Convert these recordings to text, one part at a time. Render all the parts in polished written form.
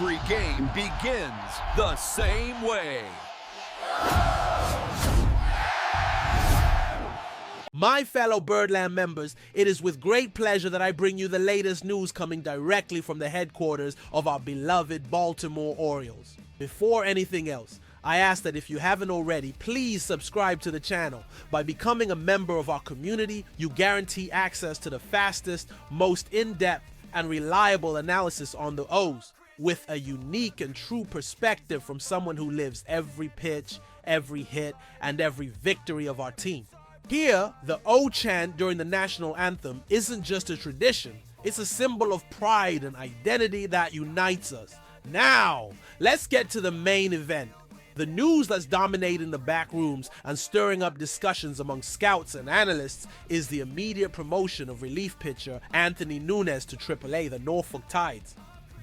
Every game begins the same way. My fellow Birdland members, it is with great pleasure that I bring you the latest news coming directly from the headquarters of our beloved Baltimore Orioles. Before anything else, I ask that if you haven't already, please subscribe to the channel. By becoming a member of our community, you guarantee access to the fastest, most in-depth, and reliable analysis on the O's, with a unique and true perspective from someone who lives every pitch, every hit, and every victory of our team. Here, the O chant during the national anthem isn't just a tradition, it's a symbol of pride and identity that unites us. Now, let's get to the main event. The news that's dominating the back rooms and stirring up discussions among scouts and analysts is the immediate promotion of relief pitcher Anthony Nunez to AAA, the Norfolk Tides.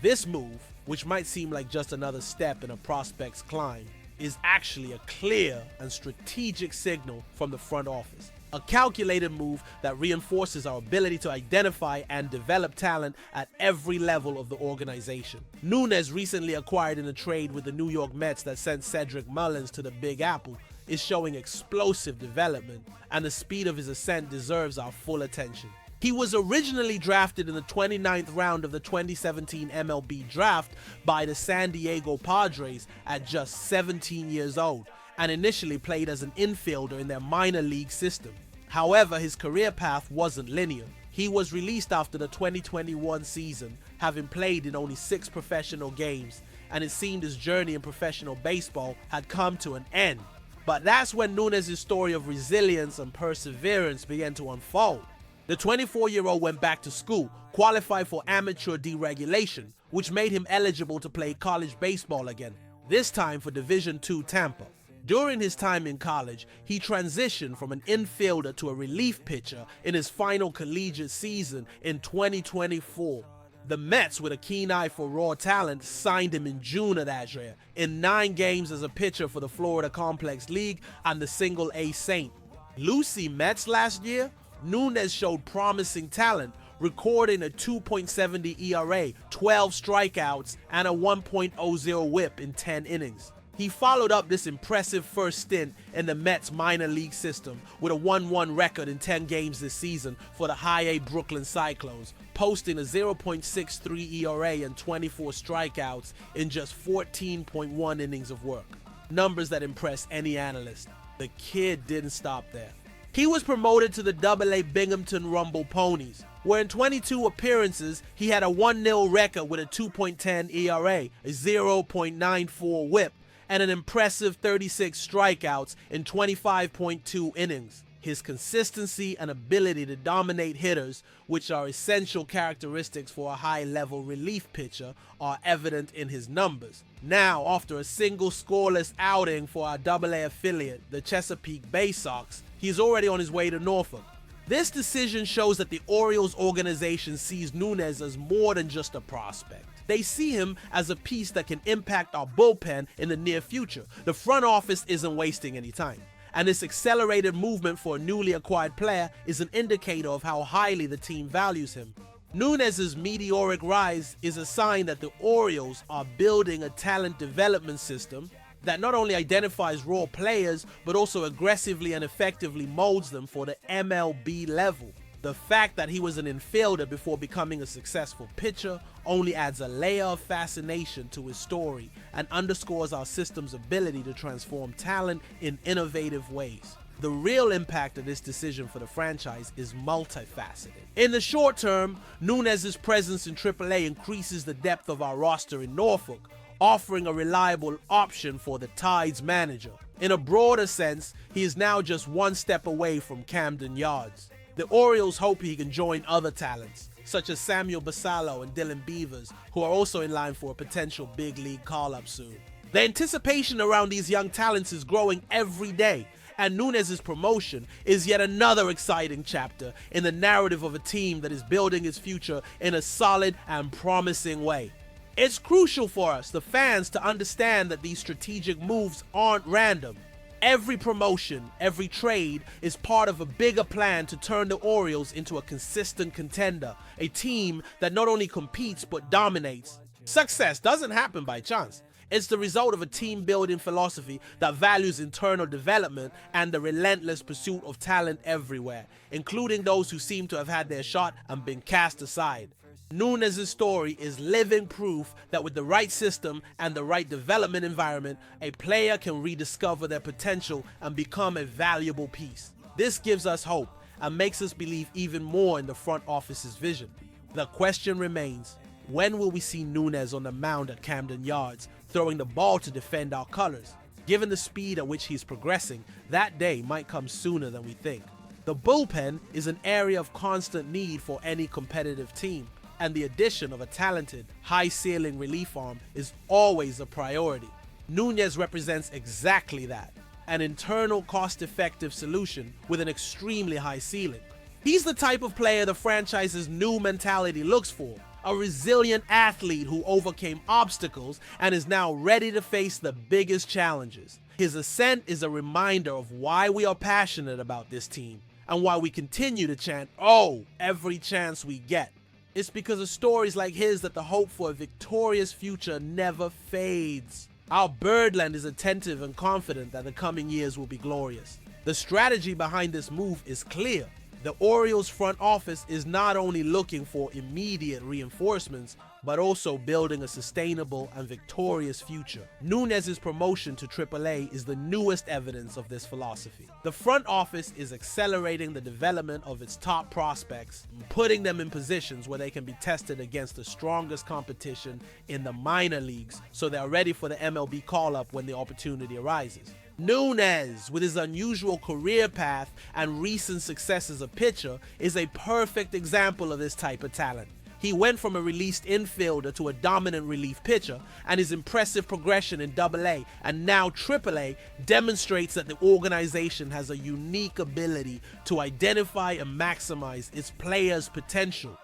This move, which might seem like just another step in a prospect's climb, is actually a clear and strategic signal from the front office. A calculated move that reinforces our ability to identify and develop talent at every level of the organization. Nunez, recently acquired in a trade with the New York Mets that sent Cedric Mullins to the Big Apple, is showing explosive development, and the speed of his ascent deserves our full attention. He was originally drafted in the 29th round of the 2017 MLB draft by the San Diego Padres at just 17 years old, and initially played as an infielder in their minor league system. However, his career path wasn't linear. He was released after the 2021 season, having played in only 6 professional games, and it seemed his journey in professional baseball had come to an end. But that's when Nunez's story of resilience and perseverance began to unfold. The 24-year-old went back to school, qualified for amateur deregulation, which made him eligible to play college baseball again, this time for Division II Tampa. During his time in college, he transitioned from an infielder to a relief pitcher in his final collegiate season in 2024. The Mets, with a keen eye for raw talent, signed him in June of that year, in 9 games as a pitcher for the Florida Complex League and the Single-A Saint. Lucy Mets last year, Nunez showed promising talent, recording a 2.70 ERA, 12 strikeouts, and a 1.00 whip in 10 innings. He followed up this impressive first stint in the Mets minor league system with a 1-1 record in 10 games this season for the High-A Brooklyn Cyclones, posting a 0.63 ERA and 24 strikeouts in just 14.1 innings of work. Numbers that impress any analyst. The kid didn't stop there. He was promoted to the AA Binghamton Rumble Ponies, where in 22 appearances, he had a 1-0 record with a 2.10 ERA, a 0.94 whip, and an impressive 36 strikeouts in 25.2 innings. His consistency and ability to dominate hitters, which are essential characteristics for a high-level relief pitcher, are evident in his numbers. Now, after a single scoreless outing for our AA affiliate, the Chesapeake Bay Sox, he's already on his way to Norfolk. This decision shows that the Orioles organization sees Nunez as more than just a prospect. They see him as a piece that can impact our bullpen in the near future. The front office isn't wasting any time, and this accelerated movement for a newly acquired player is an indicator of how highly the team values him. Nunez's meteoric rise is a sign that the Orioles are building a talent development system that not only identifies raw players, but also aggressively and effectively molds them for the MLB level. The fact that he was an infielder before becoming a successful pitcher only adds a layer of fascination to his story and underscores our system's ability to transform talent in innovative ways. The real impact of this decision for the franchise is multifaceted. In the short term, Nunez's presence in AAA increases the depth of our roster in Norfolk, offering a reliable option for the Tides manager. In a broader sense, he is now just one step away from Camden Yards. The Orioles hope he can join other talents, such as Samuel Basallo and Dylan Beavers, who are also in line for a potential big league call-up soon. The anticipation around these young talents is growing every day, and Nunez's promotion is yet another exciting chapter in the narrative of a team that is building its future in a solid and promising way. It's crucial for us, the fans, to understand that these strategic moves aren't random. Every promotion, every trade is part of a bigger plan to turn the Orioles into a consistent contender, a team that not only competes but dominates. Success doesn't happen by chance. It's the result of a team-building philosophy that values internal development and the relentless pursuit of talent everywhere, including those who seem to have had their shot and been cast aside. Nunez's story is living proof that with the right system and the right development environment, a player can rediscover their potential and become a valuable piece. This gives us hope and makes us believe even more in the front office's vision. The question remains, when will we see Nunez on the mound at Camden Yards, throwing the ball to defend our colors? Given the speed at which he's progressing, that day might come sooner than we think. The bullpen is an area of constant need for any competitive team, and the addition of a talented, high-ceiling relief arm is always a priority. Nunez represents exactly that, an internal, cost-effective solution with an extremely high ceiling. He's the type of player the franchise's new mentality looks for, a resilient athlete who overcame obstacles and is now ready to face the biggest challenges. His ascent is a reminder of why we are passionate about this team and why we continue to chant, "Oh," every chance we get. It's because of stories like his that the hope for a victorious future never fades. Our Birdland is attentive and confident that the coming years will be glorious. The strategy behind this move is clear. The Orioles front office is not only looking for immediate reinforcements, but also building a sustainable and victorious future. Nunez's promotion to AAA is the newest evidence of this philosophy. The front office is accelerating the development of its top prospects, putting them in positions where they can be tested against the strongest competition in the minor leagues so they are ready for the MLB call-up when the opportunity arises. Nunez, with his unusual career path and recent success as a pitcher, is a perfect example of this type of talent. He went from a released infielder to a dominant relief pitcher, and his impressive progression in AA and now AAA demonstrates that the organization has a unique ability to identify and maximize its players' potential.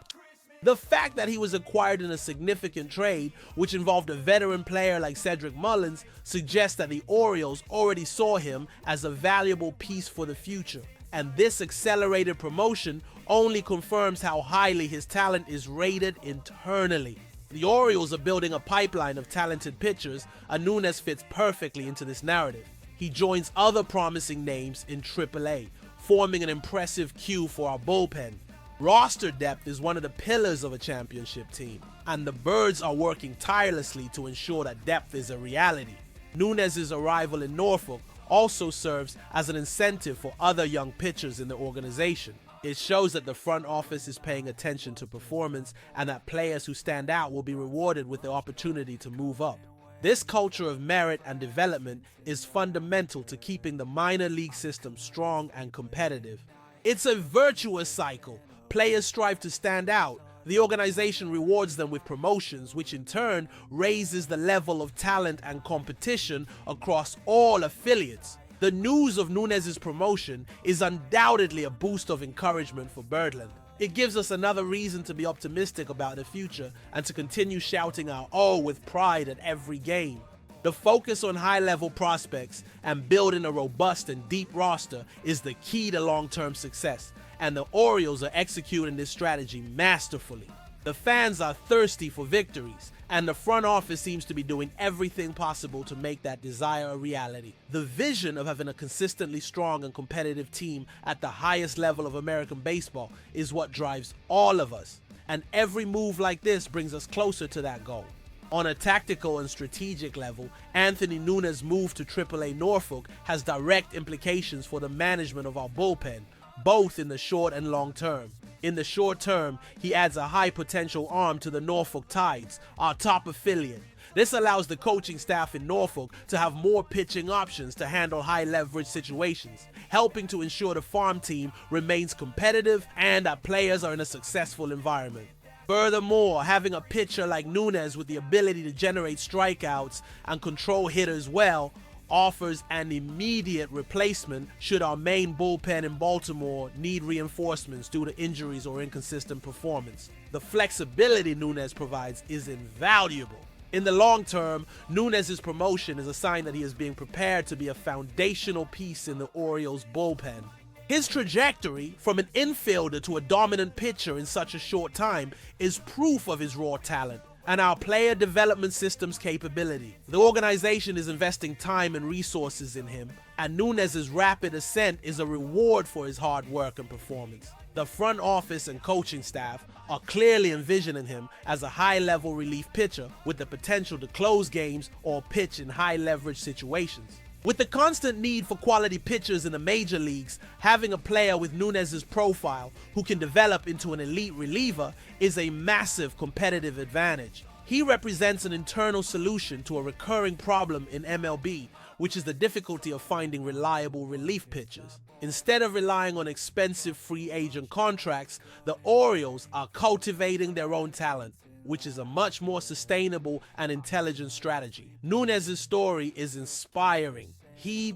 The fact that he was acquired in a significant trade, which involved a veteran player like Cedric Mullins, suggests that the Orioles already saw him as a valuable piece for the future. And this accelerated promotion only confirms how highly his talent is rated internally. The Orioles are building a pipeline of talented pitchers, and Nunez fits perfectly into this narrative. He joins other promising names in AAA, forming an impressive queue for our bullpen. Roster depth is one of the pillars of a championship team, and the Birds are working tirelessly to ensure that depth is a reality. Nunez's arrival in Norfolk also serves as an incentive for other young pitchers in the organization. It shows that the front office is paying attention to performance and that players who stand out will be rewarded with the opportunity to move up. This culture of merit and development is fundamental to keeping the minor league system strong and competitive. It's a virtuous cycle. Players strive to stand out. The organization rewards them with promotions, which in turn raises the level of talent and competition across all affiliates. The news of Nunez's promotion is undoubtedly a boost of encouragement for Birdland. It gives us another reason to be optimistic about the future and to continue shouting our "oh" with pride at every game. The focus on high-level prospects and building a robust and deep roster is the key to long-term success, and the Orioles are executing this strategy masterfully. The fans are thirsty for victories, and the front office seems to be doing everything possible to make that desire a reality. The vision of having a consistently strong and competitive team at the highest level of American baseball is what drives all of us, and every move like this brings us closer to that goal. On a tactical and strategic level, Anthony Nunez's move to AAA Norfolk has direct implications for the management of our bullpen, both in the short and long term. In the short term, he adds a high potential arm to the Norfolk Tides, our top affiliate. This allows the coaching staff in Norfolk to have more pitching options to handle high leverage situations, helping to ensure the farm team remains competitive and that players are in a successful environment. Furthermore, having a pitcher like Nunez with the ability to generate strikeouts and control hitters well offers an immediate replacement should our main bullpen in Baltimore need reinforcements due to injuries or inconsistent performance. The flexibility Nunez provides is invaluable. In the long term, Nunez's promotion is a sign that he is being prepared to be a foundational piece in the Orioles bullpen. His trajectory from an infielder to a dominant pitcher in such a short time is proof of his raw talent, and our player development system's capability. The organization is investing time and resources in him, and Nunez's rapid ascent is a reward for his hard work and performance. The front office and coaching staff are clearly envisioning him as a high-level relief pitcher with the potential to close games or pitch in high-leverage situations. With the constant need for quality pitchers in the major leagues, having a player with Nunez's profile who can develop into an elite reliever is a massive competitive advantage. He represents an internal solution to a recurring problem in MLB, which is the difficulty of finding reliable relief pitchers. Instead of relying on expensive free agent contracts, the Orioles are cultivating their own talent, which is a much more sustainable and intelligent strategy. Nunez's story is inspiring. He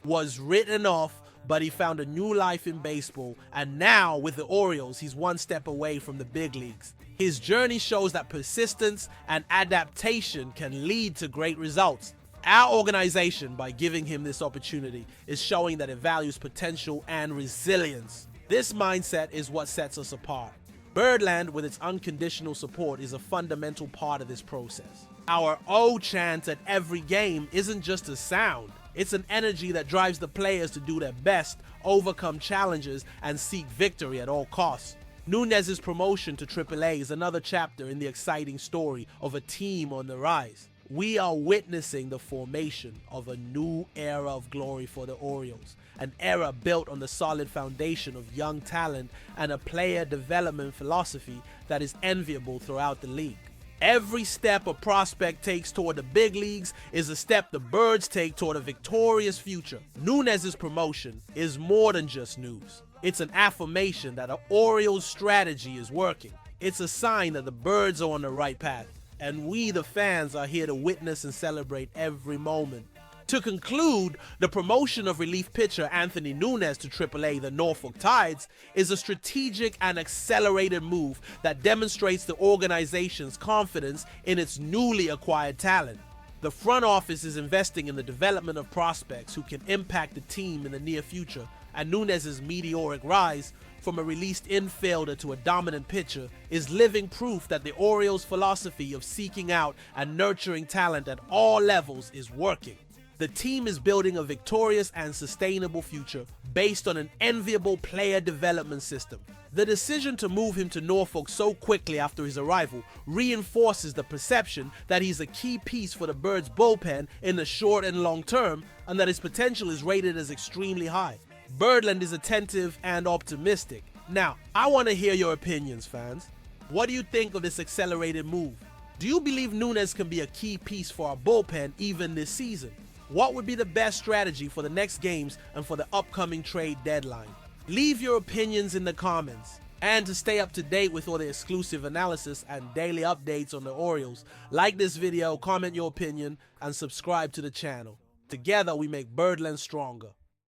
was written off, but he found a new life in baseball, and now with the Orioles, he's one step away from the big leagues. His journey shows that persistence and adaptation can lead to great results. Our organization, by giving him this opportunity, is showing that it values potential and resilience. This mindset is what sets us apart. Birdland, with its unconditional support, is a fundamental part of this process. Our O chant at every game isn't just a sound. It's an energy that drives the players to do their best, overcome challenges, and seek victory at all costs. Nunez's promotion to AAA is another chapter in the exciting story of a team on the rise. We are witnessing the formation of a new era of glory for the Orioles, an era built on the solid foundation of young talent and a player development philosophy that is enviable throughout the league. Every step a prospect takes toward the big leagues is a step the Birds take toward a victorious future. Nunez's promotion is more than just news. It's an affirmation that the Orioles' strategy is working. It's a sign that the Birds are on the right path, and we, the fans, are here to witness and celebrate every moment. To conclude, the promotion of relief pitcher Anthony Nunez to AAA, the Norfolk Tides, is a strategic and accelerated move that demonstrates the organization's confidence in its newly acquired talent. The front office is investing in the development of prospects who can impact the team in the near future, and Nunez's meteoric rise from a released infielder to a dominant pitcher is living proof that the Orioles' philosophy of seeking out and nurturing talent at all levels is working. The team is building a victorious and sustainable future based on an enviable player development system. The decision to move him to Norfolk so quickly after his arrival reinforces the perception that he's a key piece for the Birds' bullpen in the short and long term, and that his potential is rated as extremely high. Birdland is attentive and optimistic. Now, I want to hear your opinions, fans. What do you think of this accelerated move? Do you believe Nunez can be a key piece for our bullpen even this season? What would be the best strategy for the next games and for the upcoming trade deadline? Leave your opinions in the comments. And to stay up to date with all the exclusive analysis and daily updates on the Orioles, like this video, comment your opinion, and subscribe to the channel. Together we make Birdland stronger.